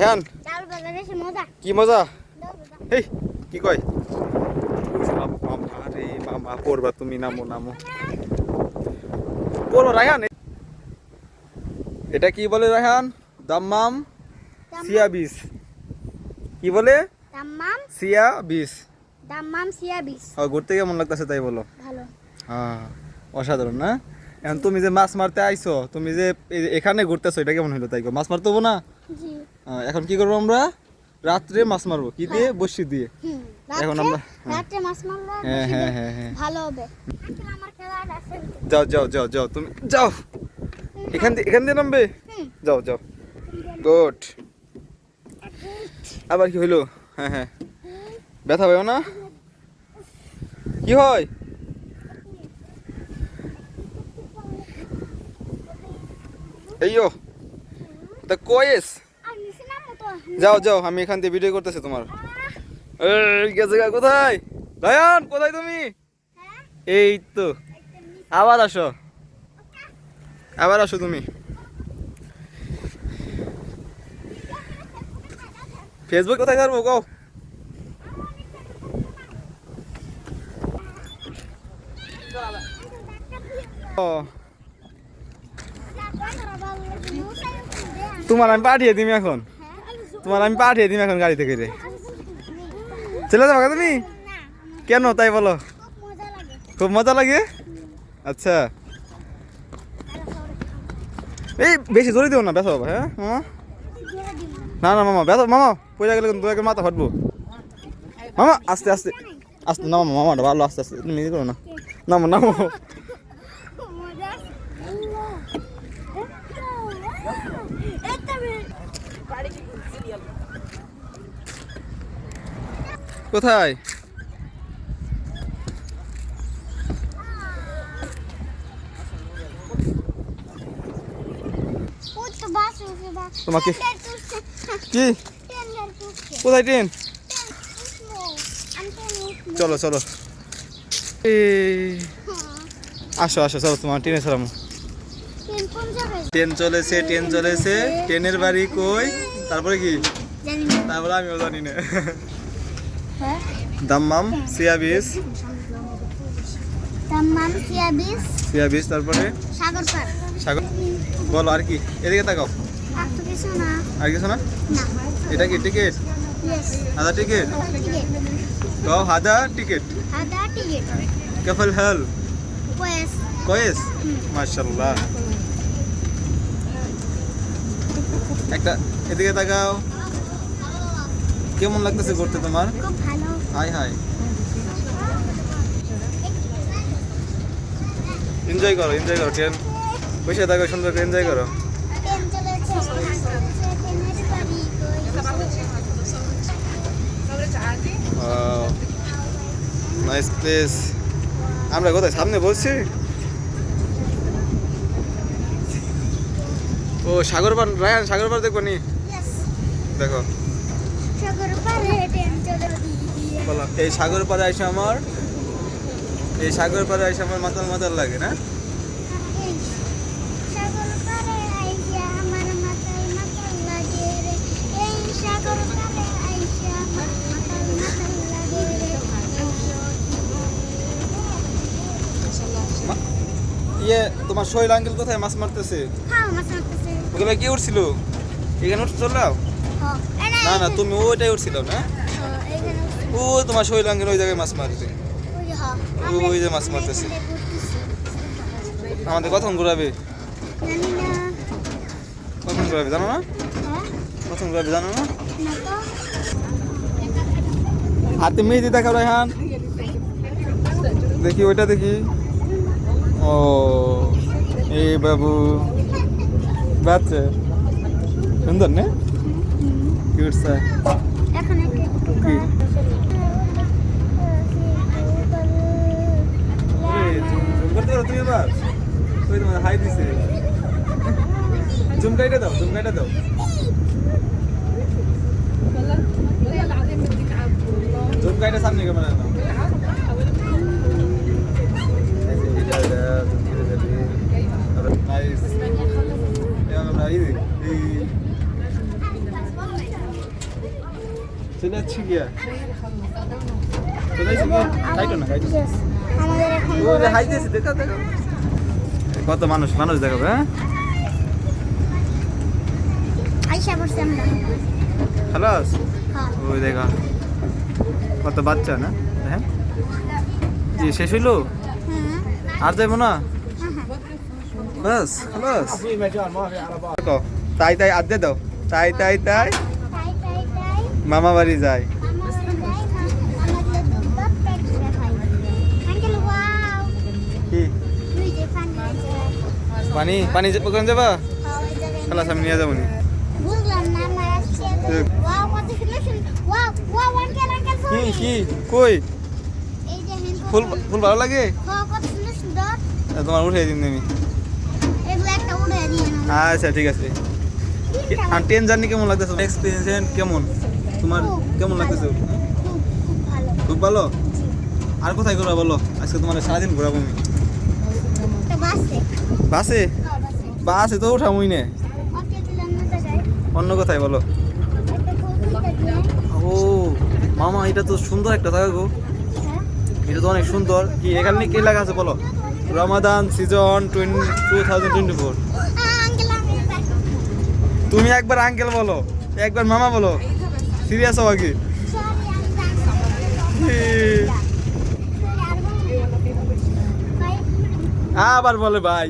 রায়হান কি মজা এই কি কয় আরে মামা পড়বা তুমি নামো নামো পড়ো রায়হান এটা কি বলে রায়হান দাম্মাম সিয়া বিষ কি বলে সিয়া বিষ ঘুরতে কেমন লাগতেছে তাই বলো ভালো হ্যাঁ অসাধারণ না এখন তুমি যে মাছ মারতে আইছো তুমি যে এখানে ঘুরতেছো এটা কেমন হলো তাই মাছ মারতে হবো না এখন কি করবো আমরা রাত্রে মাছ মারবো কি দিয়ে বসি দিয়ে এখন আমরা রাতে মাছ মারলে হ্যাঁ হ্যাঁ হ্যাঁ হ্যাঁ ভালো হবে আমার খেলাটা আছে যাও যাও যাও যাও তুমি যাও এখান দিয়ে নামবে যাও যাও গুড আবার কি হইলো হ্যাঁ হ্যাঁ ব্যথা পাও না কি হয় এইও তা কয়েস যাও যাও আমি এখান থেকে ভিডিও করতেছি তোমার এই গেছে কোথায় রায়হান কোথায় তুমি এই তো আবার আসো তুমি ফেসবুক কোথায় ছাড়বো কও তোমার আমি পাঠিয়ে দিমি এখন গাড়ি থেকে চলে যাবো তুমি কেন তাই বলো খুব মজা লাগে আচ্ছা এই বেশি জোরে দিও না ব্যথা বাবা হ্যাঁ মামা না মামা ব্যথা মামা পয়সা গেলে কিন্তু মাথা ফাটবো মামা আস্তে আস্তে আস্তে নামো মামাটা ভালো আস্তে আস্তে তুমি করো না নামো কোথায় তোমাকে কি কোথায় ট্রেন চলো আসো চলো তোমার ট্রেনে চলাম ট্রেন চলেছে ট্রেনের বাড়ি কই তারপরে কি তারপরে আমিও জানি না দাম্মাম সিয়া বিচ তারপরে সাগর বলো আর কি এদিকে তাকাও আর কিছু না এটা কি টিকিট আধা টিকিট কও আধা টিকিট কেফল হল কয়েস মাশাআল্লাহ একটা এদিকে তাকাও কেমন লাগতেছে ঘুরতে তোমার হাই এনজয় করো ট্রেন বসে থাকো সুন্দর করে এনজয় করো নাইস প্লেস আমরা কোথায় সামনে বসছি ও সাগরপাড় রায়হান সাগরপাড় দেখবো নি দেখো বলো এই সাগরপাড়ে এসে আমার মাতাল লাগে না তোমার সোহেল আঙ্কেল কোথায় মাছ মারতেছে ওগুলো কি উঠছিল এখানে উঠতে চললাও না তুমি ওইটাই উঠছিল না ও তোমার সোহেল আঙ্কেল ওই জায়গায় মাছ মারছে ওই যে মাছ মারতেছে আমাদের কখন ঘুরাবে জানো না হাতে মেহেদি দেখাও রায়হান দেখি ওইটা দেখি ও এই বাবু বাচ্চা সুন্দর না কিউট স্যার তুমি এবার ওই তোমার হাই দিছে জুমকাইটা দাও জুমকাইটা সামনে ক্যামেরা দাও নাইস চলে যাচ্ছি গিয়া চলে যাচ্ছি গিয়া হাইটো না হাইটো Yes, আমাদের এখন ও যে হাই দিয়েছে দেখো দেখো কত মানুষ মানুষ দেখাবে হ্যাঁ আইসা পড়ছি আমরা। খালাস হ্যাঁ। ওই দেখা কত বাচ্চা না হ্যাঁ জি শেষ হইলো হুম। আর যাইবো না বাস খালাস দেখো তাই তাই আদে দাও তাই তাই তাই তাই তাই তাই মামা বাড়ি যায় আমরা যাই না আমাদের দুধ পেট খাই। আঙ্কেল ওয়াও কি তুই যে পানি আছে পানি পানি ওখানে যাবা ওই জায়গায় খালাস আমি নিয়ে যাবো নি বুঝলাম না আমার আসছে ঠিক। ওয়াও কত সুন্দর ওয়াও ওয়াও আঙ্কেল আঙ্কেল কি সরি কি কই এই যে হেন ফুল ফুল ভালো লাগে কত সুন্দর সুন্দর তোমার উঠে দিন আমি এগুলো একটা উড়ে দিয়ে নাও আচ্ছা ঠিক আছে আর ট্রেন জার্নি কেমন লাগতেছে এক্সপিরিয়েন্স কেমন তোমার কেমন লাগতেছে খুব ভালো খুব ভালো আর কোথায় ঘোরা বলো আজকে তোমার সারাদিন ঘোরাবো আমি তো বাসে বাসে বাসে বাসে তো উঠামই না ওকে দিলাম না জায়গায় অন্য কোথায় বলো একটা কৌতুকটা দিয়ে ও মামা এটা তো সুন্দর একটা জায়গা গো হ্যাঁ এটা তো অনেক সুন্দর কি এখানে কি লেখা আছে বলো রমাদান সিজন 2024 আঙ্কেল আমি তুমি একবার আঙ্কেল বলো একবার মামা বলো সিরিয়াস হওয়া কি সরি আমি আবার বলে ভাই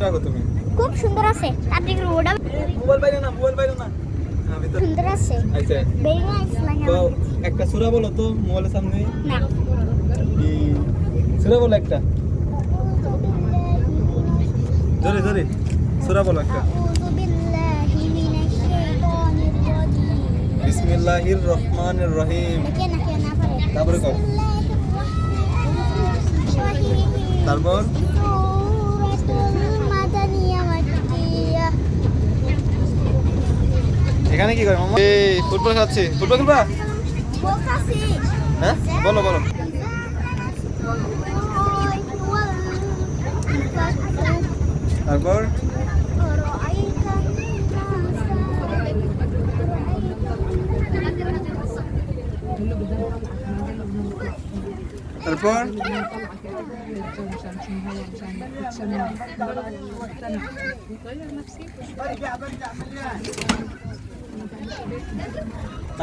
রাখো তুমি খুব সুন্দর আছে আপনি রোড মোবাইল বাইরে না মোবাইল বাইরে না আমি তো সুন্দর আছে আচ্ছা ভেরি নাইস লাগে তো একটা সূরা বলো তো মোবাইলের সামনে না সূরা বলো একটা জোরে জোরে সূরা বলো একটা আউযু বিল্লাহি মিনাশ শাইতানির রাজিম বিসমিল্লাহির রহমানির রহিম দেখে না কে না পারে তারপরে কও তারপর সূরাতুল মাদানিয়া মাক্কিয়া এখানে কি করে মামা এই ফুটবল খেলছি ফুটবল খেলবা বলতাছি হ্যাঁ বলো বলো তারপর তারপর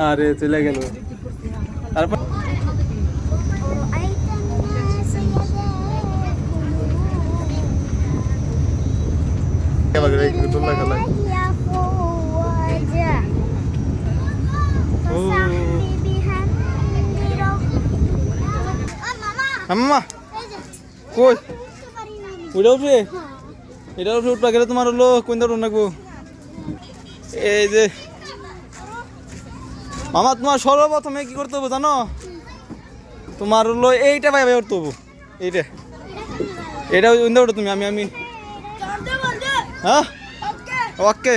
আরে চলে গেল তারপর আম্মা কই উঠে উঠবে এটা উঠে উঠবা গেলে তোমার হলো কোন দাঁড় নাকবো এই যে মামা তোমার সর্বপ্রথমে কি করতে হবে জানো তোমার হলো এইটা ভাই ভাই উঠতে হবো এইটা এটা উঠে উঠো তুমি আমি আমি হ্যাঁ ওকে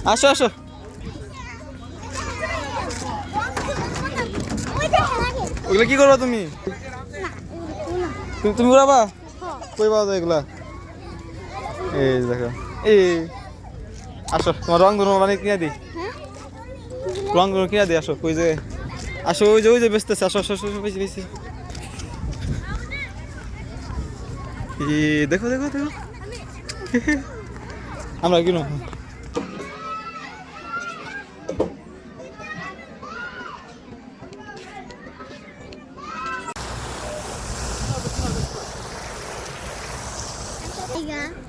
আসো আসো ওগুলো কি করবা তুমি তুমি উড়াবা কই পাওয়া যায় এগুলা এই দেখো এই আসো তোমার রং ধরুন মানে কিনে দিই রং ধরুন কিনে দিই আসো কই যে আসো ওই যে বেচতেছে আসো আসো আসো বেশি বেশি দেখো দেখো দেখো আমরা কিনো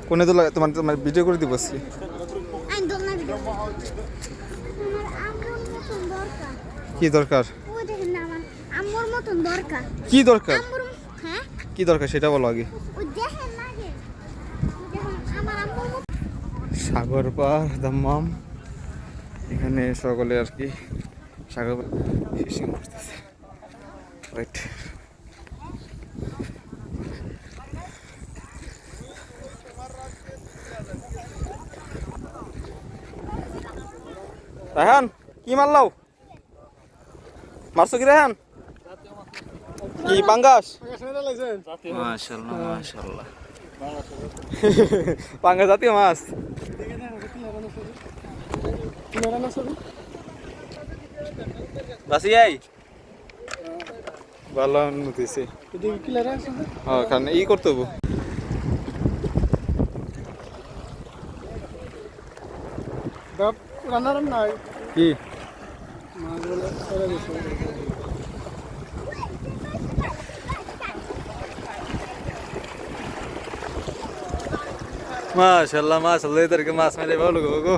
কোনে তো তোমার তোমার ভিডিও করে দিব আজকে কি দরকার কি দরকার কি দরকার সেটা বলো আগে সাগর পার দাম্মাম এখানে সকলে আর কি সাগর ফিশিং করতেছে রাইট রায়হান কি মারলাও মারছো কি রেহান কি পাঙ্গাস মাশাআল্লাহ মাশাআল্লাহ পাঙ্গাস জাতীয় মাছ বাসি আই ভালো নতিছে হ্যাঁ কারণ ই করতে হবো কি মাশাআল্লাহ মাশাআল্লাহ ইধার के माছ मेरे भालो गो